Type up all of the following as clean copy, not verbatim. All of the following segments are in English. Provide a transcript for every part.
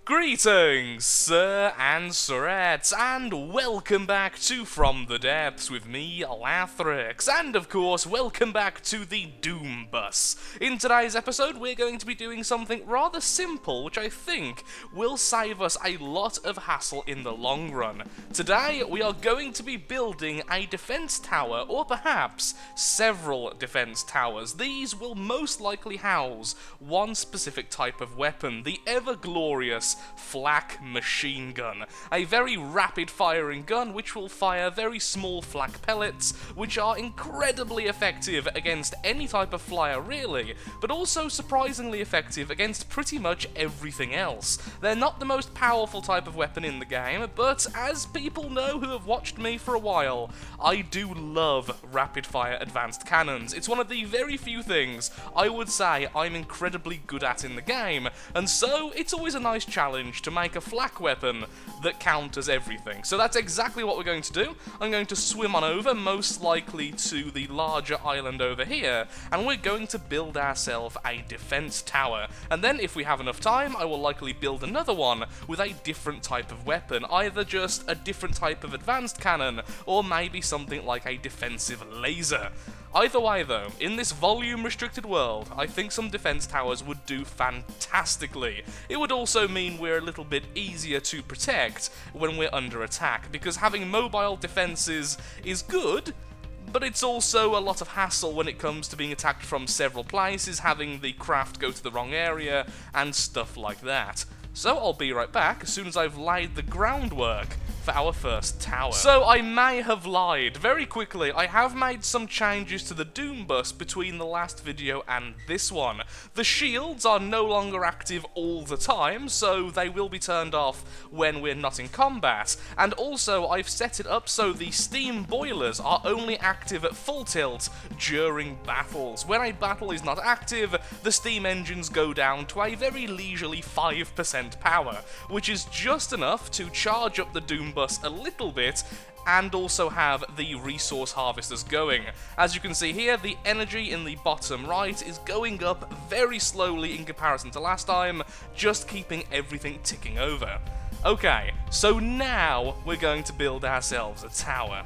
Greetings, sir and sirettes, and welcome back to From the Depths with me, Lathrix, and of course, welcome back to the Doombox. In today's episode, we're going to be doing something rather simple, which I think will save us a lot of hassle in the long run. Today, we are going to be building a defense tower, or perhaps several defense towers. These will most likely house one specific type of weapon, the ever-glorious flak machine gun, a very rapid firing gun which will fire very small flak pellets which are incredibly effective against any type of flyer really, but also surprisingly effective against pretty much everything else. They're not the most powerful type of weapon in the game, but as people know who have watched me for a while, I do love rapid fire advanced cannons. It's one of the very few things I would say I'm incredibly good at in the game, and so it's always a nice challenge to make a flak weapon that counters everything. So that's exactly what we're going to do. I'm going to swim on over, most likely to the larger island over here, and we're going to build ourselves a defense tower. And then if we have enough time, I will likely build another one with a different type of weapon, either just a different type of advanced cannon, or maybe something like a defensive laser. Either way though, in this volume-restricted world, I think some defense towers would do fantastically. It would also mean we're a little bit easier to protect when we're under attack, because having mobile defenses is good, but it's also a lot of hassle when it comes to being attacked from several places, having the craft go to the wrong area, and stuff like that. So I'll be right back as soon as I've laid the groundwork for our first tower. So I may have lied. Very quickly, I have made some changes to the Doombox between the last video and this one. The shields are no longer active all the time, so they will be turned off when we're not in combat. And also, I've set it up so the steam boilers are only active at full tilt during battles. When a battle is not active, the steam engines go down to a very leisurely 5% power, which is just enough to charge up the Doombox a little bit and also have the resource harvesters going. As you can see here, the energy in the bottom right is going up very slowly in comparison to last time, just keeping everything ticking over. Okay, so now we're going to build ourselves a tower.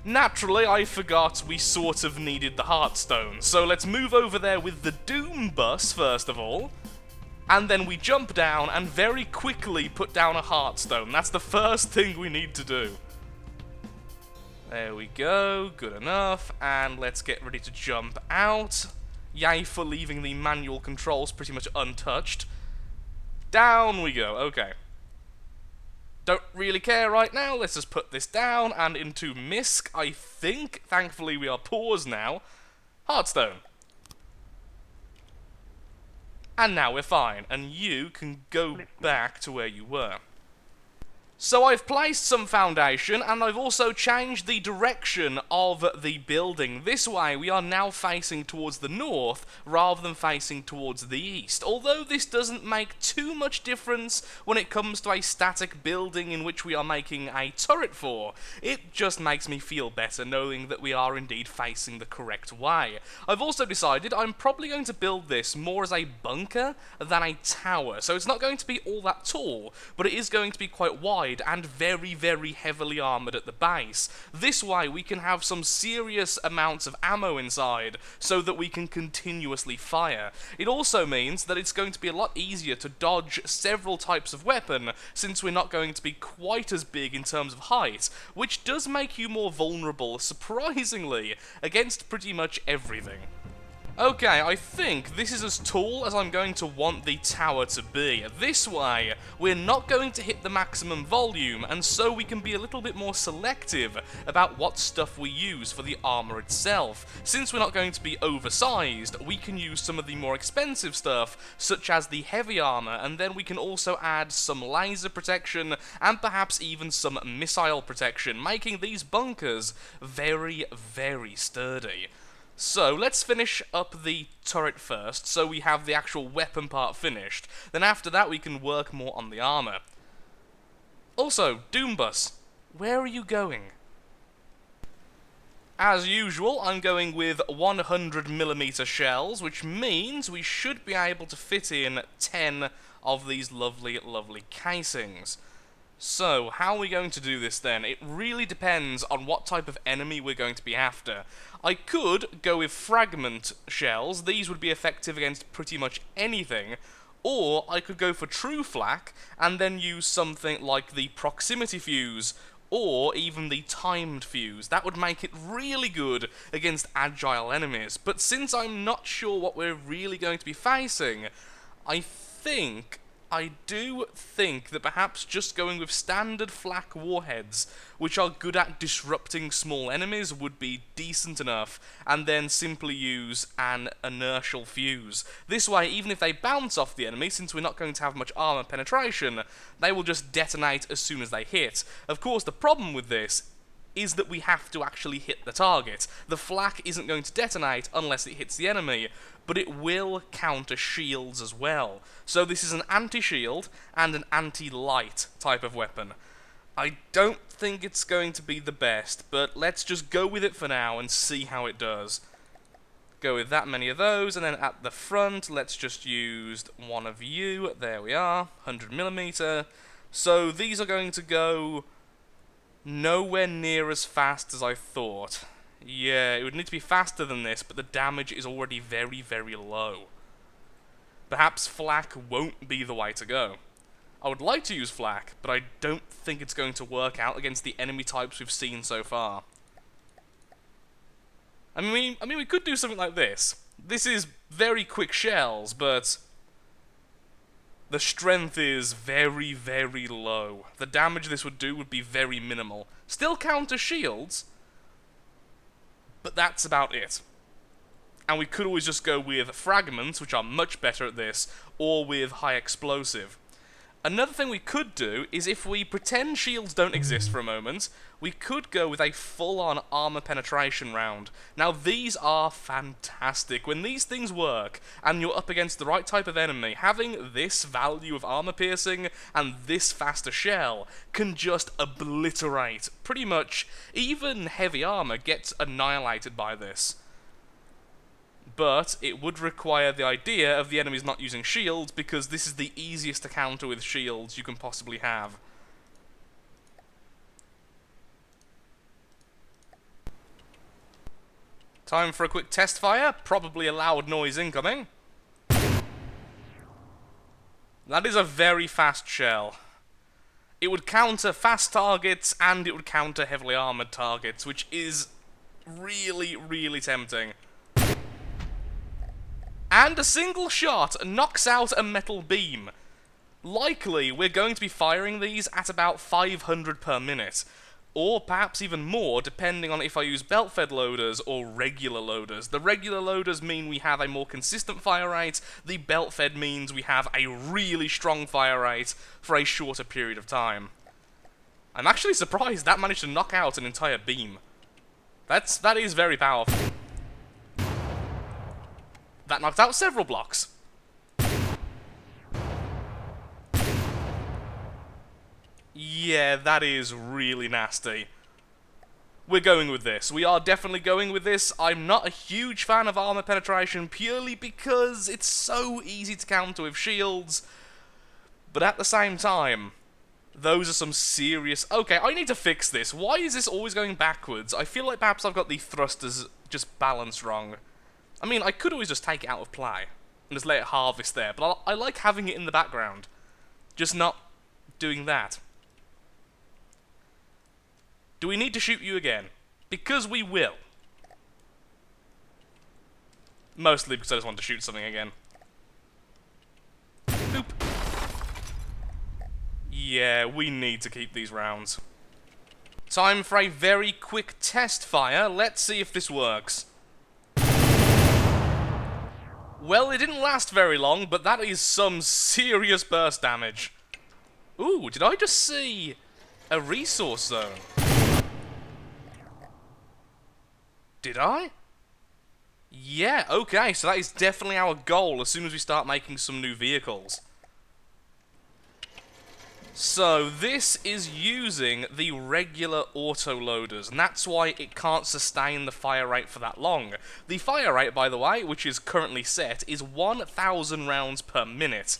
Naturally, I forgot we sort of needed the Heartstone, so let's move over there with the Doombox first of all. And then we jump down and very quickly put down a Heartstone. That's the first thing we need to do. There we go, good enough, and let's get ready to jump out. Yay for leaving the manual controls pretty much untouched. Down we go, okay. Don't really care right now, let's just put this down and into Misk, I think. Thankfully we are paused now. Heartstone. And now we're fine, and you can go back to where you were. So I've placed some foundation, and I've also changed the direction of the building. This way, we are now facing towards the north, rather than facing towards the east. Although this doesn't make too much difference when it comes to a static building in which we are making a turret for, it just makes me feel better knowing that we are indeed facing the correct way. I've also decided I'm probably going to build this more as a bunker than a tower. So it's not going to be all that tall, but it is going to be quite wide and very, very heavily armoured at the base. This way we can have some serious amounts of ammo inside so that we can continuously fire. It also means that it's going to be a lot easier to dodge several types of weapon since we're not going to be quite as big in terms of height, which does make you more vulnerable, surprisingly, against pretty much everything. Okay, I think this is as tall as I'm going to want the tower to be. This way, we're not going to hit the maximum volume, and so we can be a little bit more selective about what stuff we use for the armor itself. Since we're not going to be oversized, we can use some of the more expensive stuff, such as the heavy armor, and then we can also add some laser protection, and perhaps even some missile protection, making these bunkers very, very sturdy. So, let's finish up the turret first, so we have the actual weapon part finished. Then after that we can work more on the armor. Also, Doombox, where are you going? As usual, I'm going with 100mm shells, which means we should be able to fit in 10 of these lovely, lovely casings. So, how are we going to do this then? It really depends on what type of enemy we're going to be after. I could go with fragment shells, these would be effective against pretty much anything, or I could go for true flak, and then use something like the proximity fuse, or even the timed fuse. That would make it really good against agile enemies, but since I'm not sure what we're really going to be facing, I do think that perhaps just going with standard flak warheads, which are good at disrupting small enemies, would be decent enough, and then simply use an inertial fuse. This way, even if they bounce off the enemy, since we're not going to have much armor penetration, they will just detonate as soon as they hit. Of course, the problem with this is that we have to actually hit the target. The flak isn't going to detonate unless it hits the enemy, but it will counter shields as well. So this is an anti-shield and an anti-light type of weapon. I don't think it's going to be the best, but let's just go with it for now and see how it does. Go with that many of those, and then at the front, let's just use one of you. There we are, 100mm. So these are going to go nowhere near as fast as I thought. Yeah, it would need to be faster than this, but the damage is already very, very low. Perhaps flak won't be the way to go. I would like to use flak, but I don't think it's going to work out against the enemy types we've seen so far. I mean, we could do something like this. This is very quick shells, but the strength is very, very low. The damage this would do would be very minimal. Still counter shields, but that's about it. And we could always just go with fragments, which are much better at this, or with high explosive. Another thing we could do is, if we pretend shields don't exist for a moment, we could go with a full-on armor penetration round. Now, these are fantastic. When these things work, and you're up against the right type of enemy, having this value of armor piercing and this faster shell can just obliterate. Pretty much, even heavy armor gets annihilated by this. But it would require the idea of the enemies not using shields, because this is the easiest to counter with shields you can possibly have. Time for a quick test fire, probably a loud noise incoming. That is a very fast shell. It would counter fast targets, and it would counter heavily armored targets, which is really, really tempting. And a single shot knocks out a metal beam. Likely, we're going to be firing these at about 500 per minute. Or perhaps even more, depending on if I use belt-fed loaders or regular loaders. The regular loaders mean we have a more consistent fire rate. The belt-fed means we have a really strong fire rate for a shorter period of time. I'm actually surprised that managed to knock out an entire beam. That is very powerful. That knocked out several blocks. Yeah, that is really nasty. We're going with this. We are definitely going with this. I'm not a huge fan of armor penetration purely because it's so easy to counter with shields. But at the same time, those are some serious... Okay, I need to fix this. Why is this always going backwards? I feel like perhaps I've got the thrusters just balanced wrong. I mean, I could always just take it out of play and just let it harvest there, but I like having it in the background. Just not doing that. Do we need to shoot you again? Because we will. Mostly because I just want to shoot something again. Boop. Yeah, we need to keep these rounds. Time for a very quick test fire. Let's see if this works. Well, it didn't last very long, but that is some serious burst damage. Ooh, did I just see a resource zone? Did I? Yeah, okay, so that is definitely our goal as soon as we start making some new vehicles. So, this is using the regular auto-loaders, and that's why it can't sustain the fire rate for that long. The fire rate, by the way, which is currently set, is 1,000 rounds per minute.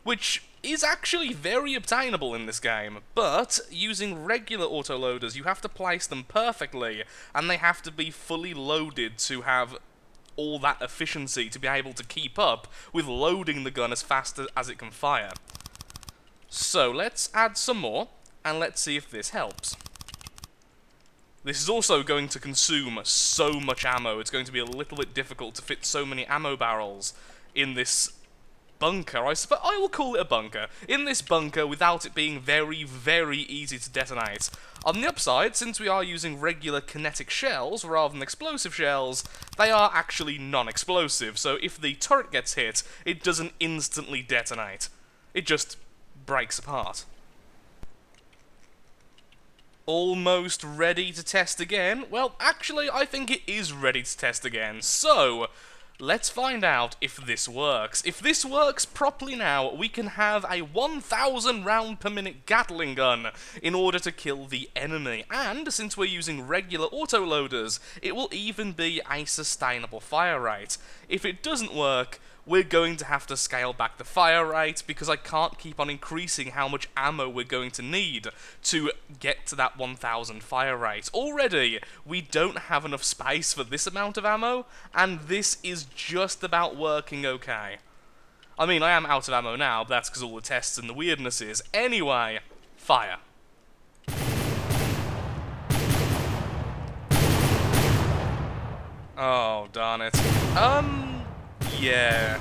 which is actually very obtainable in this game, but using regular autoloaders you have to place them perfectly, and they have to be fully loaded to have all that efficiency to be able to keep up with loading the gun as fast as it can fire. So let's add some more, and let's see if this helps. This is also going to consume so much ammo, it's going to be a little bit difficult to fit so many ammo barrels in this bunker. I will call it a bunker. In this bunker without it being very, very easy to detonate. On the upside, since we are using regular kinetic shells rather than explosive shells, they are actually non-explosive, so if the turret gets hit, it doesn't instantly detonate. It just breaks apart. Almost ready to test again? Well, actually, I think it is ready to test again, so let's find out if this works. If this works properly now, we can have a 1,000 round per minute Gatling gun in order to kill the enemy. And since we're using regular autoloaders, it will even be a sustainable fire rate. If it doesn't work, we're going to have to scale back the fire rate because I can't keep on increasing how much ammo we're going to need to get to that 1,000 fire rate. Already, we don't have enough space for this amount of ammo, and this is just about working okay. I mean, I am out of ammo now, but that's because all the tests and the weirdnesses. Anyway, fire. Oh, darn it. Yeah.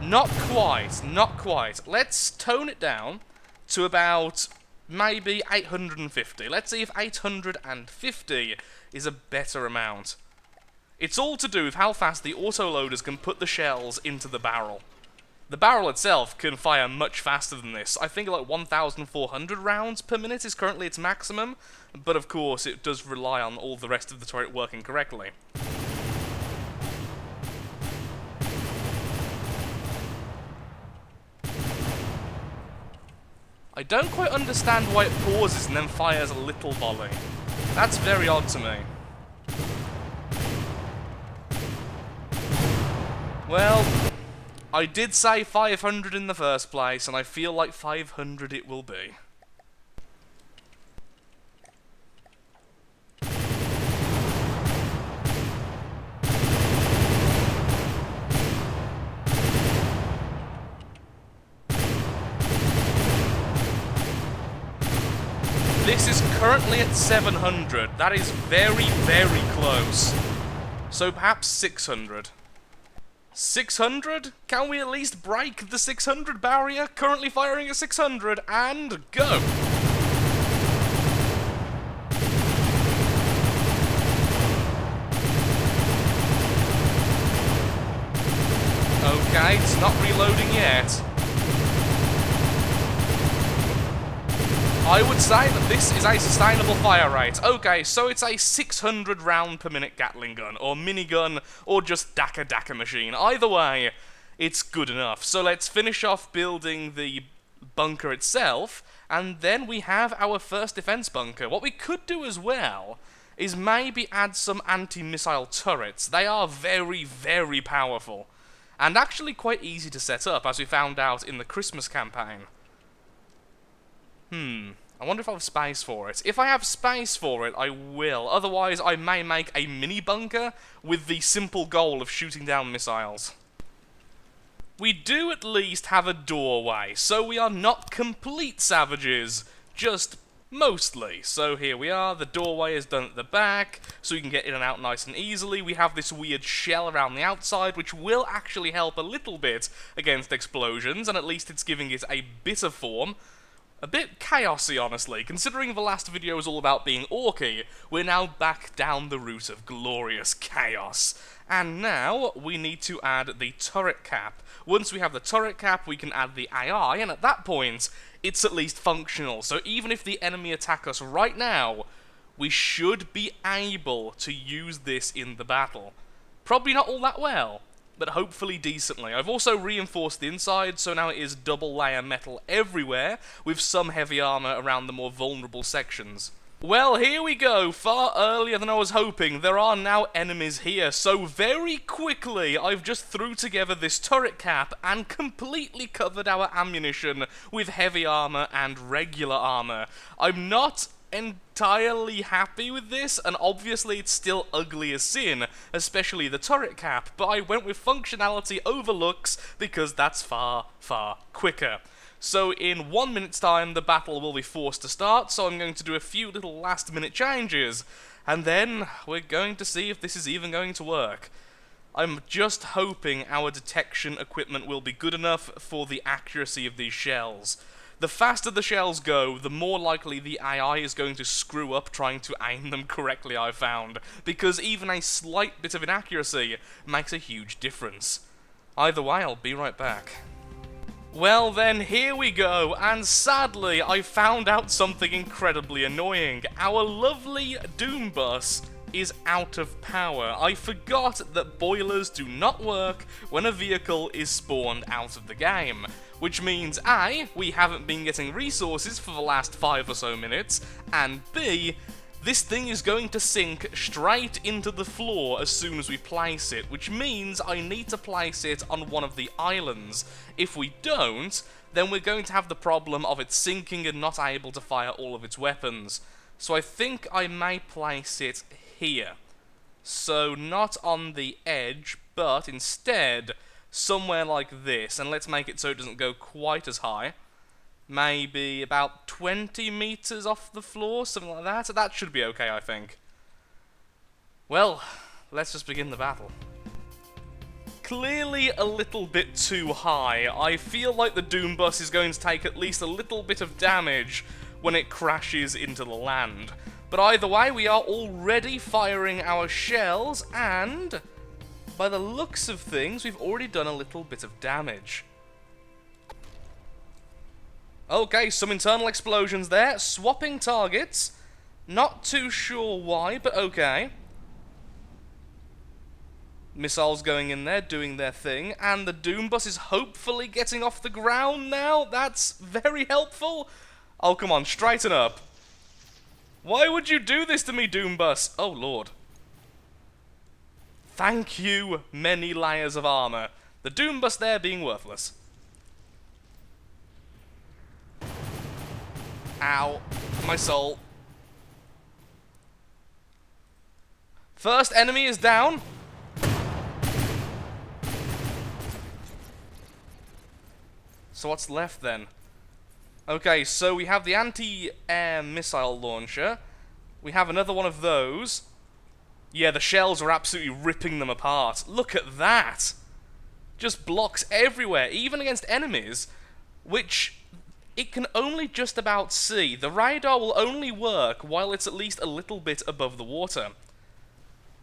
Not quite. Let's tone it down to about maybe 850. Let's see if 850 is a better amount. It's all to do with how fast the autoloaders can put the shells into the barrel. The barrel itself can fire much faster than this. I think like 1,400 rounds per minute is currently its maximum, but of course it does rely on all the rest of the turret working correctly. I don't quite understand why it pauses and then fires a little volley. That's very odd to me. Well, I did say 500 in the first place, and I feel like 500 it will be. This is currently at 700. That is very, very close. So perhaps 600. 600? Can we at least break the 600 barrier? Currently firing at 600, and go! Okay, it's not reloading yet. I would say that this is a sustainable fire rate. Okay, so it's a 600 round per minute Gatling gun, or minigun, or just Daka machine. Either way, it's good enough. So let's finish off building the bunker itself, and then we have our first defense bunker. What we could do as well is maybe add some anti-missile turrets. They are very, very powerful, and actually quite easy to set up, as we found out in the Christmas campaign. I wonder if I have space for it. If I have space for it, I will. Otherwise, I may make a mini bunker with the simple goal of shooting down missiles. We do at least have a doorway, so we are not complete savages, just mostly. So here we are, the doorway is done at the back, so you can get in and out nice and easily. We have this weird shell around the outside, which will actually help a little bit against explosions, and at least it's giving it a bit of form. A bit chaosy, honestly. Considering the last video was all about being orky, we're now back down the route of glorious chaos. And now, we need to add the turret cap. Once we have the turret cap, we can add the AI, and at that point, it's at least functional. So even if the enemy attack us right now, we should be able to use this in the battle. Probably not all that well, but hopefully decently. I've also reinforced the inside, so now it is double layer metal everywhere, with some heavy armor around the more vulnerable sections. Well, here we go. Far earlier than I was hoping, there are now enemies here. So very quickly, I've just threw together this turret cap and completely covered our ammunition with heavy armor and regular armor. I'm not entirely happy with this, and obviously it's still ugly as sin, especially the turret cap, but I went with functionality over looks because that's far, far quicker. So in 1 minute's time, the battle will be forced to start, so I'm going to do a few little last-minute changes, and then we're going to see if this is even going to work. I'm just hoping our detection equipment will be good enough for the accuracy of these shells. The faster the shells go, the more likely the AI is going to screw up trying to aim them correctly, I've found, because even a slight bit of inaccuracy makes a huge difference. Either way, I'll be right back. Well then, here we go, and sadly, I found out something incredibly annoying. Our lovely Doombox is out of power. I forgot that boilers do not work when a vehicle is spawned out of the game. Which means A, we haven't been getting resources for the last 5 or so minutes, and B, this thing is going to sink straight into the floor as soon as we place it, which means I need to place it on one of the islands. If we don't, then we're going to have the problem of it sinking and not able to fire all of its weapons. So I think I may place it here. So not on the edge, but instead somewhere like this, and let's make it so it doesn't go quite as high. Maybe about 20 meters off the floor, something like that. That should be okay, I think. Well, let's just begin the battle. Clearly a little bit too high. I feel like the Doombox is going to take at least a little bit of damage when it crashes into the land. But either way, we are already firing our shells, and by the looks of things, we've already done a little bit of damage. Okay, some internal explosions there. Swapping targets. Not too sure why, but okay. Missiles going in there, doing their thing. And the Doombox is hopefully getting off the ground now. That's very helpful. Oh, come on, straighten up. Why would you do this to me, Doombox? Oh, Lord. Thank you, many layers of armor. The Doombox there being worthless. Ow. My soul. First enemy is down. So what's left then? Okay, so we have the anti-air missile launcher. We have another one of those. Yeah, the shells are absolutely ripping them apart. Look at that. Just blocks everywhere, even against enemies, which it can only just about see. The radar will only work while it's at least a little bit above the water.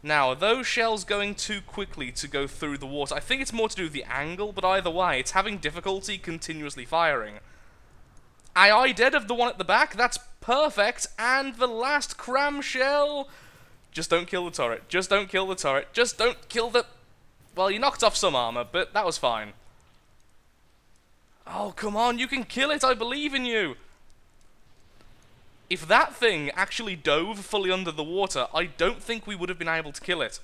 Now, are those shells going too quickly to go through the water? I think it's more to do with the angle, but either way, it's having difficulty continuously firing. AI dead of the one at the back, that's perfect, and the last cram shell. Just don't kill the turret, just don't kill the turret, just don't kill the... Well, you knocked off some armor, but that was fine. Oh, come on, you can kill it, I believe in you! If that thing actually dove fully under the water, I don't think we would have been able to kill it.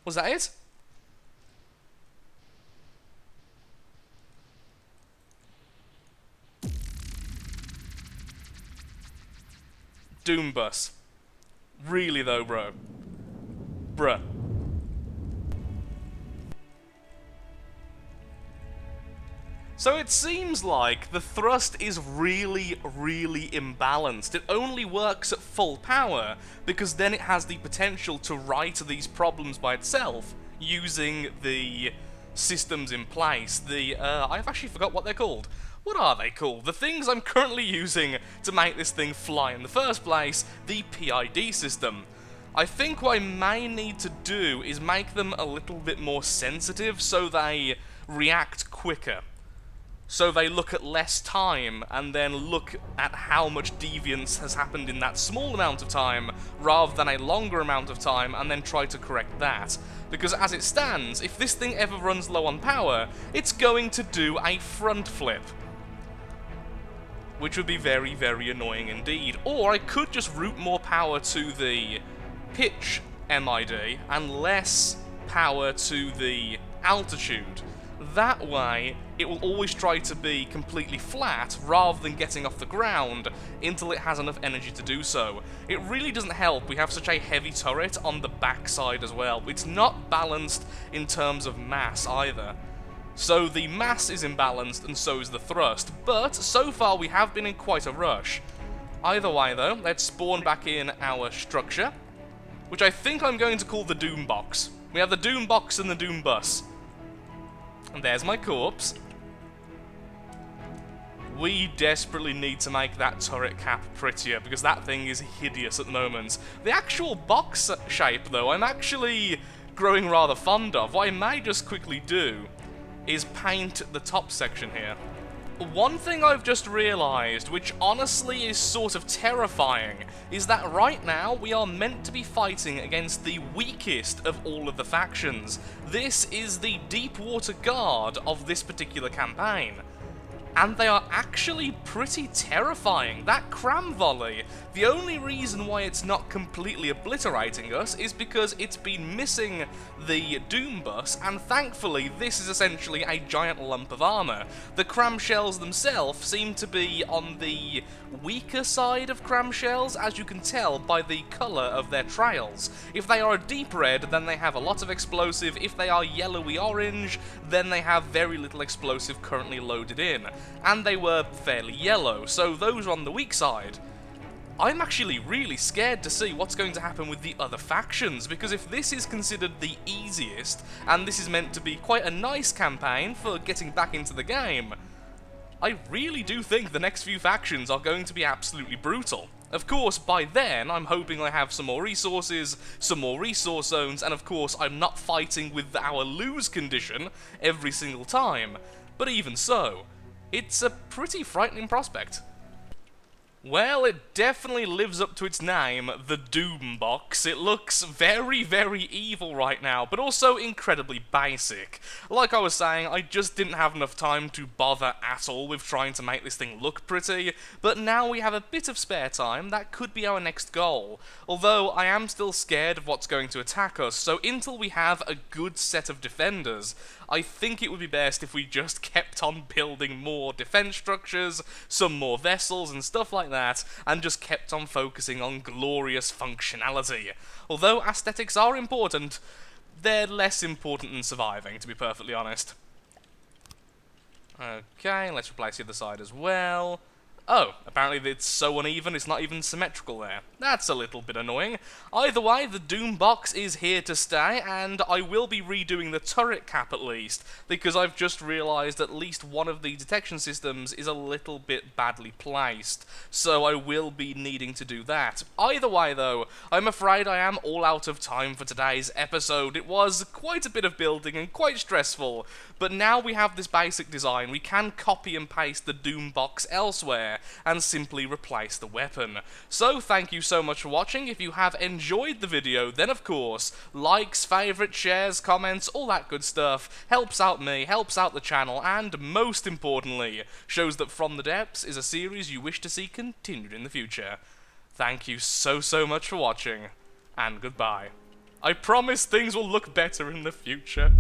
Was that it? Doombox. Really though, bro. Bruh. So it seems like the thrust is really, really imbalanced. It only works at full power, because then it has the potential to right these problems by itself, using the systems in place. I've actually forgot what they're called. What are they called? The things I'm currently using to make this thing fly in the first place, the PID system. I think what I may need to do is make them a little bit more sensitive so they react quicker. So they look at less time, and then look at how much deviance has happened in that small amount of time, rather than a longer amount of time, and then try to correct that. Because as it stands, if this thing ever runs low on power, it's going to do a front flip. which would be very, very annoying indeed. Or I could just route more power to the pitch MID and less power to the altitude. That way, it will always try to be completely flat rather than getting off the ground until it has enough energy to do so. It really doesn't help we have such a heavy turret on the backside as well. It's not balanced in terms of mass either. So the mass is imbalanced and so is the thrust, but so far we have been in quite a rush. Either way though, let's spawn back in our structure, which I think I'm going to call the Doombox. We have the Doombox and the Doombus. And there's my corpse. We desperately need to make that turret cap prettier, because that thing is hideous at the moment. The actual box shape, though, I'm actually growing rather fond of. What I may just quickly do is paint the top section here. One thing I've just realised, which honestly is sort of terrifying, is that right now we are meant to be fighting against the weakest of all of the factions. This is the Deepwater Guard of this particular campaign. And they are actually pretty terrifying. That cram volley, the only reason why it's not completely obliterating us is because it's been missing the Doombus, and thankfully this is essentially a giant lump of armour. The cram shells themselves seem to be on the weaker side of cram shells, as you can tell by the colour of their trails. If they are a deep red, then they have a lot of explosive. If they are yellowy orange, then they have very little explosive currently loaded in. And they were fairly yellow, so those are on the weak side. I'm actually really scared to see what's going to happen with the other factions, because if this is considered the easiest, and this is meant to be quite a nice campaign for getting back into the game, I really do think the next few factions are going to be absolutely brutal. Of course, by then, I'm hoping I have some more resources, some more resource zones, and of course, I'm not fighting with our lose condition every single time. But even so, it's a pretty frightening prospect. Well, it definitely lives up to its name, the Doombox. It looks very, very evil right now, but also incredibly basic. Like I was saying, I just didn't have enough time to bother at all with trying to make this thing look pretty, but now we have a bit of spare time. That could be our next goal. Although, I am still scared of what's going to attack us, so until we have a good set of defenders, I think it would be best if we just kept on building more defense structures, some more vessels and stuff like that, and just kept on focusing on glorious functionality. Although aesthetics are important, they're less important than surviving, to be perfectly honest. Okay, let's replace the other side as well. Oh, apparently it's so uneven, it's not even symmetrical there. That's a little bit annoying. Either way, the Doombox is here to stay, and I will be redoing the turret cap at least, because I've just realised at least one of the detection systems is a little bit badly placed, so I will be needing to do that. Either way though, I'm afraid I am all out of time for today's episode. It was quite a bit of building and quite stressful, but now we have this basic design, we can copy and paste the Doombox elsewhere, and simply replace the weapon. So thank you so much for watching. If you have enjoyed the video, then of course, likes, favourites, shares, comments, all that good stuff helps out me, helps out the channel, and most importantly, shows that From the Depths is a series you wish to see continued in the future. Thank you so much for watching, and goodbye. I promise things will look better in the future.